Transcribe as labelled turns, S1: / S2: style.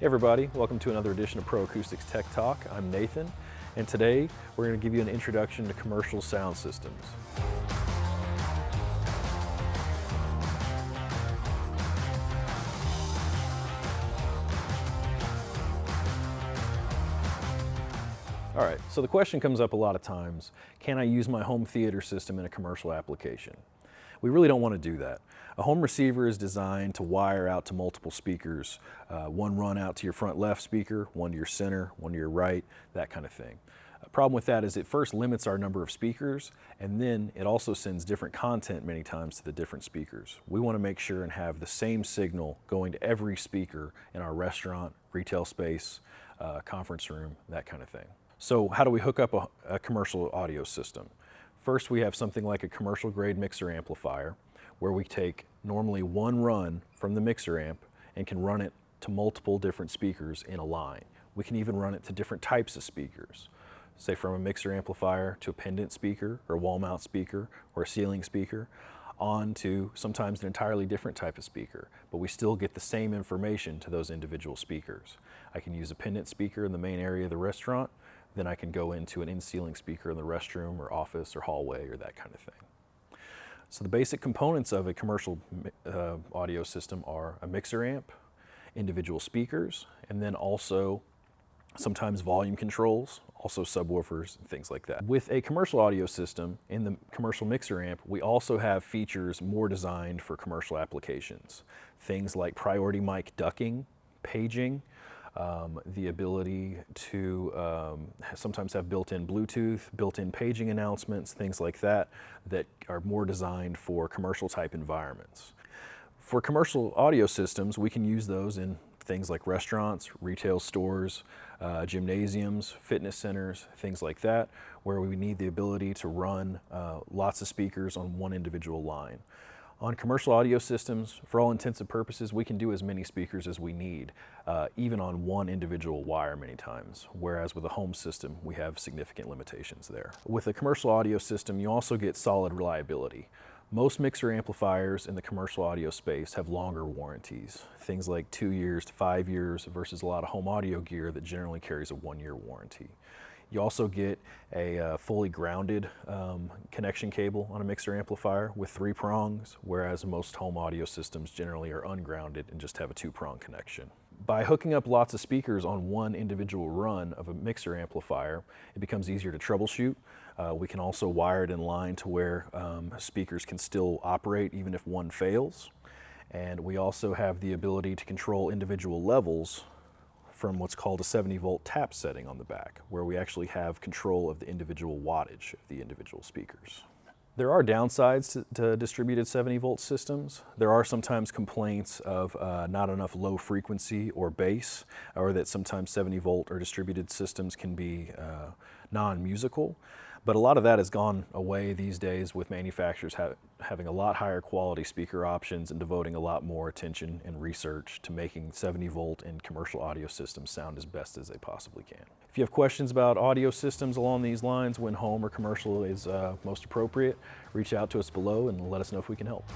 S1: Hey everybody, welcome to another edition of Pro Acoustics Tech Talk. I'm Nathan, and today we're going to give you an introduction to commercial sound systems. All right, so the question comes up a lot of times, can I use my home theater system in a commercial application? We really don't want to do that. A home receiver is designed to wire out to multiple speakers, one run out to your front left speaker, one to your center, one to your right, that kind of thing. A problem with that is it first limits our number of speakers, and then it also sends different content many times to the different speakers. We want to make sure and have the same signal going to every speaker in our restaurant, retail space, conference room, that kind of thing. So how do we hook up a commercial audio system? First, we have something like a commercial grade mixer amplifier where we take normally one run from the mixer amp and can run it to multiple different speakers in a line. We can even run it to different types of speakers, say from a mixer amplifier to a pendant speaker or wall mount speaker or a ceiling speaker on to sometimes an entirely different type of speaker, but we still get the same information to those individual speakers. I can use a pendant speaker in the main area of the restaurant, then I can go into an in-ceiling speaker in the restroom or office or hallway or that kind of thing. So the basic components of a commercial audio system are a mixer amp, individual speakers, and then also sometimes volume controls, also subwoofers and things like that. With a commercial audio system in the commercial mixer amp, we also have features more designed for commercial applications. Things like priority mic ducking, paging, the ability to sometimes have built-in Bluetooth, built-in paging announcements, things like that, that are more designed for commercial type environments. For commercial audio systems, we can use those in things like restaurants, retail stores, gymnasiums, fitness centers, things like that, where we need the ability to run lots of speakers on one individual line. On commercial audio systems, for all intents and purposes, we can do as many speakers as we need, even on one individual wire many times, whereas with a home system, we have significant limitations there. With a commercial audio system, you also get solid reliability. Most mixer amplifiers in the commercial audio space have longer warranties, things like 2 years to 5 years versus a lot of home audio gear that generally carries a 1-year warranty. You also get a fully grounded connection cable on a mixer amplifier with 3 prongs, whereas most home audio systems generally are ungrounded and just have a 2-prong connection. By hooking up lots of speakers on one individual run of a mixer amplifier, it becomes easier to troubleshoot. We can also wire it in line to where speakers can still operate even if one fails. And we also have the ability to control individual levels from what's called a 70-volt tap setting on the back, where we actually have control of the individual wattage of the individual speakers. There are downsides to distributed 70-volt systems. There are sometimes complaints of not enough low frequency or bass, or that sometimes 70-volt or distributed systems can be non-musical. But a lot of that has gone away these days with manufacturers having a lot higher quality speaker options and devoting a lot more attention and research to making 70-volt and commercial audio systems sound as best as they possibly can. If you have questions about audio systems along these lines, when home or commercial is most appropriate, reach out to us below and let us know if we can help.